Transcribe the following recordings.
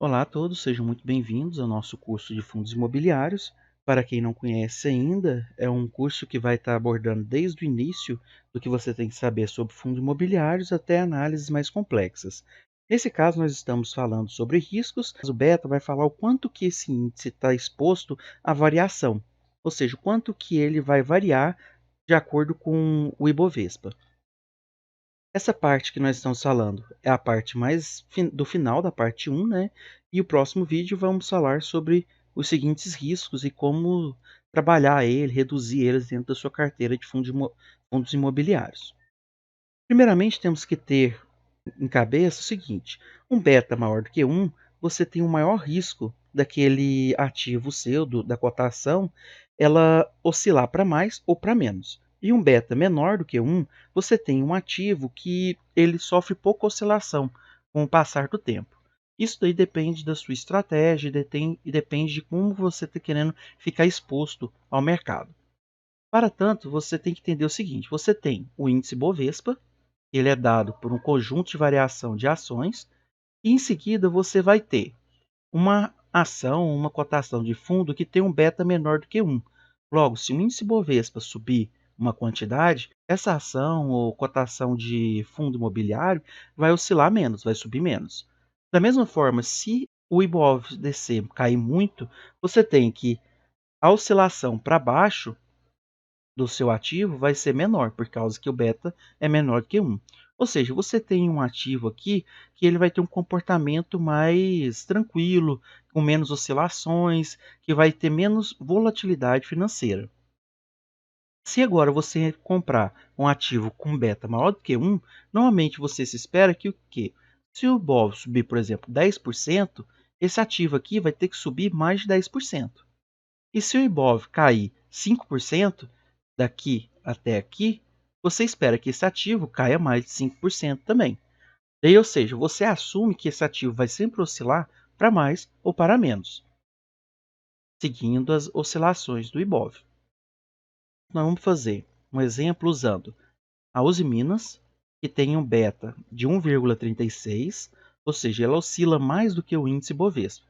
Olá a todos, sejam muito bem-vindos ao nosso curso de fundos imobiliários. Para quem não conhece ainda, é um curso que vai estar abordando desde o início do que você tem que saber sobre fundos imobiliários até análises mais complexas. Nesse caso, nós estamos falando sobre riscos. O beta vai falar o quanto que esse índice está exposto à variação, ou seja, o quanto que ele vai variar de acordo com o Ibovespa. Essa parte que nós estamos falando é a parte mais do final da parte 1, né? E o próximo vídeo vamos falar sobre os seguintes riscos e como trabalhar ele, reduzir eles dentro da sua carteira de fundos imobiliários. Primeiramente, temos que ter em cabeça o seguinte: um beta maior do que 1, você tem um maior risco daquele ativo seu, da cotação, ela oscilar para mais ou para menos. E um beta menor do que 1, você tem um ativo que ele sofre pouca oscilação com o passar do tempo. Isso daí depende da sua estratégia e depende de como você está querendo ficar exposto ao mercado. Para tanto, você tem que entender o seguinte: você tem o índice Bovespa, ele é dado por um conjunto de variação de ações, e em seguida você vai ter uma ação, uma cotação de fundo que tem um beta menor do que 1. Logo, se o índice Bovespa subir uma quantidade, essa ação ou cotação de fundo imobiliário vai oscilar menos, vai subir menos. Da mesma forma, se o IBOV-DC cair muito, você tem que a oscilação para baixo do seu ativo vai ser menor, por causa que o beta é menor que 1. Ou seja, você tem um ativo aqui que ele vai ter um comportamento mais tranquilo, com menos oscilações, que vai ter menos volatilidade financeira. Se agora você comprar um ativo com beta maior do que 1, normalmente você se espera que o quê? Se o BOV subir, por exemplo, 10%, esse ativo aqui vai ter que subir mais de 10%. E se o IBOV cair 5% daqui até aqui, você espera que esse ativo caia mais de 5% também. Daí, ou seja, você assume que esse ativo vai sempre oscilar para mais ou para menos, seguindo as oscilações do IBOV. Nós vamos fazer um exemplo usando a Uzi Minas, que tem um beta de 1,36, ou seja, ela oscila mais do que o índice Bovespa.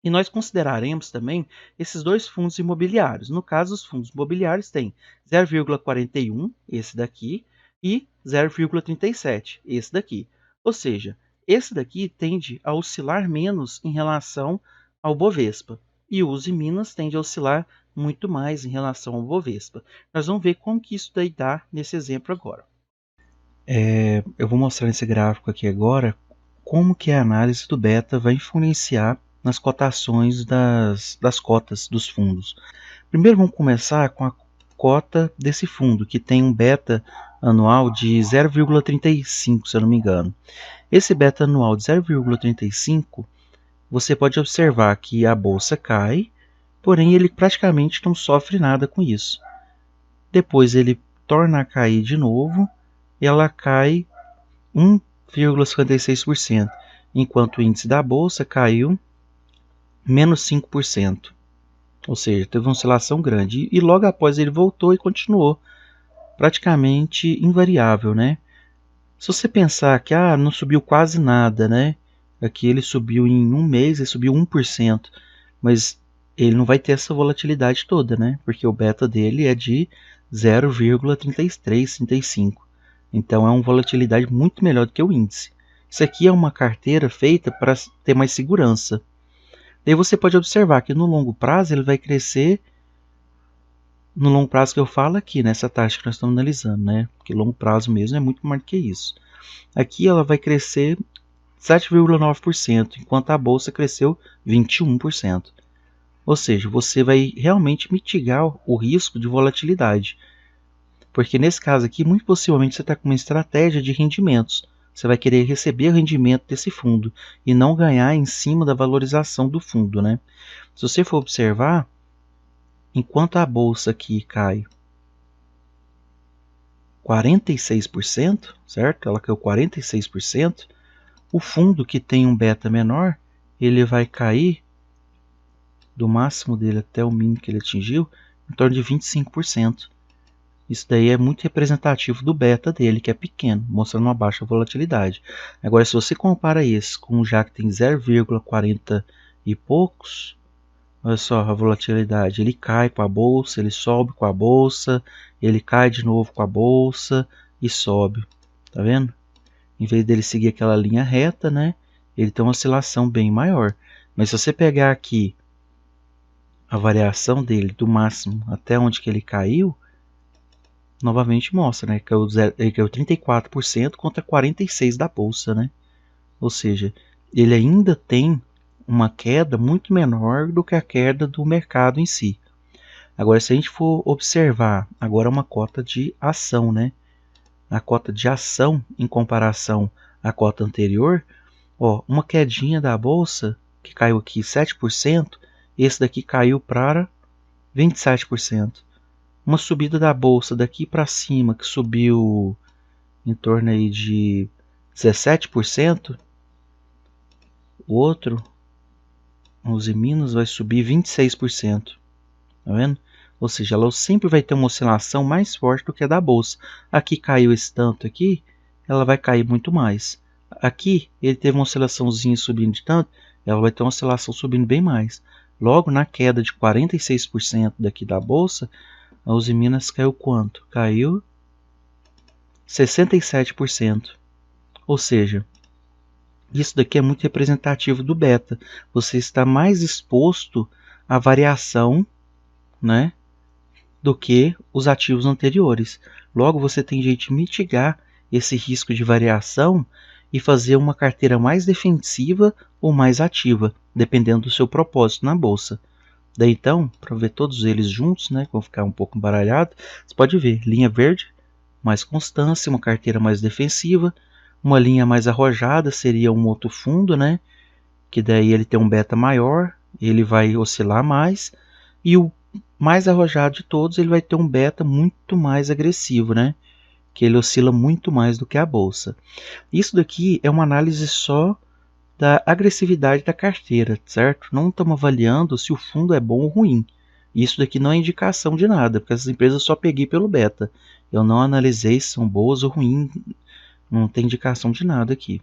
E nós consideraremos também esses dois fundos imobiliários. No caso, os fundos imobiliários têm 0,41, esse daqui, e 0,37, esse daqui. Ou seja, esse daqui tende a oscilar menos em relação ao Bovespa. E o Uzi Minas tende a oscilar muito mais em relação ao Bovespa. Nós vamos ver como que isso daí dá nesse exemplo agora. Eu vou mostrar nesse gráfico aqui agora como que a análise do beta vai influenciar nas cotações das cotas dos fundos. Primeiro vamos começar com a cota desse fundo, que tem um beta anual de 0,35, se eu não me engano. Esse beta anual de 0,35, você pode observar que a bolsa cai, porém ele praticamente não sofre nada com isso. Depois ele torna a cair de novo, e ela cai 1,56%, enquanto o índice da bolsa caiu menos 5%. Ou seja, teve uma oscilação grande. E logo após ele voltou e continuou praticamente invariável, né? Se você pensar que não subiu quase nada, né? Aqui ele subiu em um mês, ele subiu 1%, mas ele não vai ter essa volatilidade toda, né? Porque o beta dele é de 0,33, 35. Então é uma volatilidade muito melhor do que o índice. Isso aqui é uma carteira feita para ter mais segurança. Daí você pode observar que no longo prazo ele vai crescer, no longo prazo que eu falo aqui, nessa taxa que nós estamos analisando, né? Porque longo prazo mesmo é muito mais do que isso. Aqui ela vai crescer 7,9%, enquanto a bolsa cresceu 21%. Ou seja, você vai realmente mitigar o risco de volatilidade. Porque nesse caso aqui, muito possivelmente você está com uma estratégia de rendimentos. Você vai querer receber o rendimento desse fundo e não ganhar em cima da valorização do fundo, né? Se você for observar, enquanto a bolsa aqui cai 46%, certo? Ela caiu 46%. O fundo que tem um beta menor, ele vai cair do máximo dele até o mínimo que ele atingiu, em torno de 25%. Isso daí é muito representativo do beta dele, que é pequeno, mostrando uma baixa volatilidade. Agora, se você compara esse com o já que tem 0,40 e poucos, olha só a volatilidade. Ele cai com a bolsa, ele sobe com a bolsa, ele cai de novo com a bolsa e sobe. Tá vendo? Em vez dele seguir aquela linha reta, né? Ele tem uma oscilação bem maior. Mas se você pegar aqui a variação dele do máximo até onde que ele caiu, novamente mostra, né? Ele caiu 34% contra 46% da bolsa, né? Ou seja, ele ainda tem uma queda muito menor do que a queda do mercado em si. Agora, se a gente for observar agora uma cota de ação, né? A cota de ação em comparação à cota anterior, ó, uma quedinha da bolsa que caiu aqui 7%, esse daqui caiu para 27%. Uma subida da bolsa daqui para cima que subiu em torno aí de 17%, o outro, 11 Minas, vai subir 26%. Tá vendo? Ou seja, ela sempre vai ter uma oscilação mais forte do que a da bolsa. Aqui caiu esse tanto aqui, ela vai cair muito mais. Aqui ele teve uma oscilaçãozinha subindo de tanto, ela vai ter uma oscilação subindo bem mais. Logo, na queda de 46% daqui da bolsa, a Uzi Minas caiu quanto? Caiu 67%. Ou seja, isso daqui é muito representativo do beta. Você está mais exposto à variação, né, do que os ativos anteriores. Logo, você tem jeito de mitigar esse risco de variação e fazer uma carteira mais defensiva ou mais ativa, dependendo do seu propósito na bolsa. Daí então, para ver todos eles juntos, né, que vão ficar um pouco embaralhado, você pode ver linha verde, mais constância, uma carteira mais defensiva, uma linha mais arrojada seria um outro fundo, né, que daí ele tem um beta maior, ele vai oscilar mais, e o mais arrojado de todos, ele vai ter um beta muito mais agressivo, né? Que ele oscila muito mais do que a bolsa. Isso daqui é uma análise só da agressividade da carteira, certo? Não estamos avaliando se o fundo é bom ou ruim. Isso daqui não é indicação de nada, porque essas empresas eu só peguei pelo beta. Eu não analisei se são boas ou ruins, não tem indicação de nada aqui.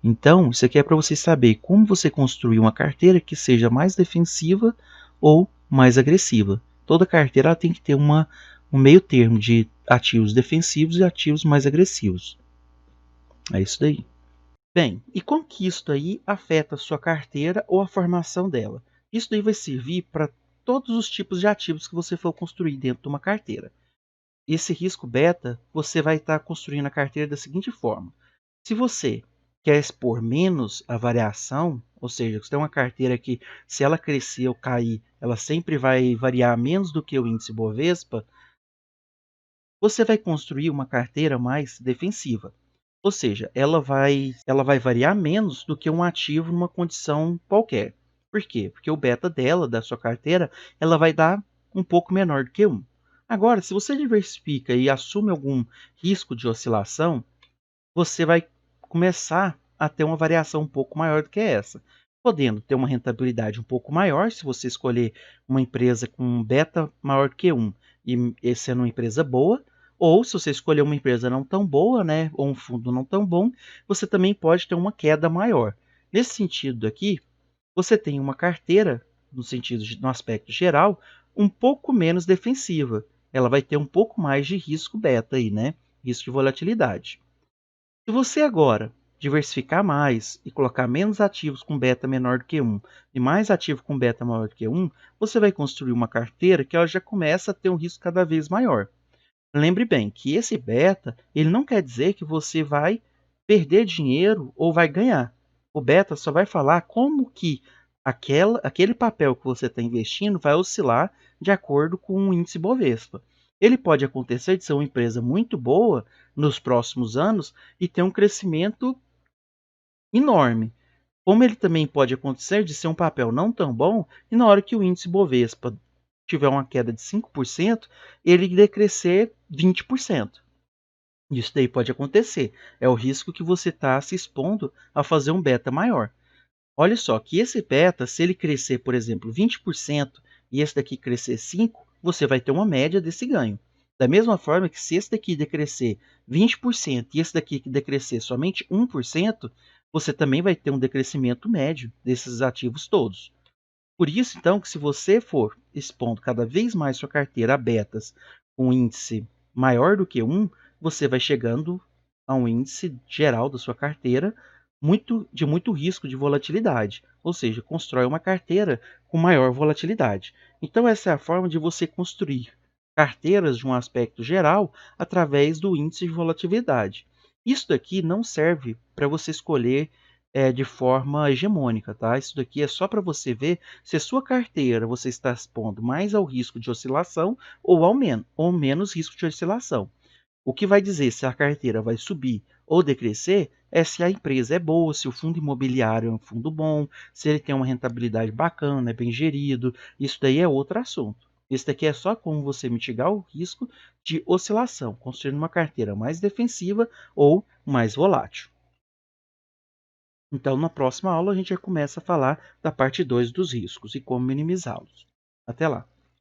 Então, isso aqui é para você saber como você construir uma carteira que seja mais defensiva ou mais agressiva. Toda carteira ela tem que ter um meio termo de ativos defensivos e ativos mais agressivos. É isso daí. Bem, e como que isso aí afeta a sua carteira ou a formação dela? Isso daí vai servir para todos os tipos de ativos que você for construir dentro de uma carteira. Esse risco beta, você vai estar construindo a carteira da seguinte forma. Se você quer expor menos a variação, ou seja, você tem uma carteira que, se ela crescer ou cair, ela sempre vai variar menos do que o índice Bovespa, você vai construir uma carteira mais defensiva. Ou seja, ela vai variar menos do que um ativo numa condição qualquer. Por quê? Porque o beta dela, da sua carteira, ela vai dar um pouco menor do que 1. Agora, se você diversifica e assume algum risco de oscilação, você vai começar a ter uma variação um pouco maior do que essa, podendo ter uma rentabilidade um pouco maior se você escolher uma empresa com um beta maior que 1 e sendo uma empresa boa, ou se você escolher uma empresa não tão boa, né, ou um fundo não tão bom, você também pode ter uma queda maior. Nesse sentido aqui, você tem uma carteira, no aspecto geral, um pouco menos defensiva. Ela vai ter um pouco mais de risco beta aí, né? Risco de volatilidade. Se você agora diversificar mais e colocar menos ativos com beta menor do que 1 e mais ativo com beta maior do que 1, você vai construir uma carteira que ela já começa a ter um risco cada vez maior. Lembre bem que esse beta, ele não quer dizer que você vai perder dinheiro ou vai ganhar. O beta só vai falar como que aquele papel que você está investindo vai oscilar de acordo com o índice Bovespa. Ele pode acontecer de ser uma empresa muito boa nos próximos anos e ter um crescimento enorme. Como ele também pode acontecer de ser um papel não tão bom e na hora que o índice Bovespa tiver uma queda de 5%, ele decrescer 20%. Isso daí pode acontecer. É o risco que você está se expondo a fazer um beta maior. Olha só, que esse beta, se ele crescer, por exemplo, 20% e esse daqui crescer 5%, você vai ter uma média desse ganho. Da mesma forma que se esse daqui decrescer 20% e esse daqui decrescer somente 1%, você também vai ter um decrescimento médio desses ativos todos. Por isso, então, que se você for expondo cada vez mais sua carteira a betas com índice maior do que 1, você vai chegando a um índice geral da sua carteira de muito risco de volatilidade, ou seja, constrói uma carteira com maior volatilidade. Então, essa é a forma de você construir carteiras de um aspecto geral através do índice de volatilidade. Isso daqui não serve para você escolher de forma hegemônica, tá? Isso daqui é só para você ver se a sua carteira você está expondo mais ao risco de oscilação ou menos risco de oscilação. O que vai dizer se a carteira vai subir ou decrescer é se a empresa é boa, se o fundo imobiliário é um fundo bom, se ele tem uma rentabilidade bacana, é bem gerido. Isso daí é outro assunto. Esse daqui é só como você mitigar o risco de oscilação, construindo uma carteira mais defensiva ou mais volátil. Então, na próxima aula, a gente já começa a falar da parte 2 dos riscos e como minimizá-los. Até lá!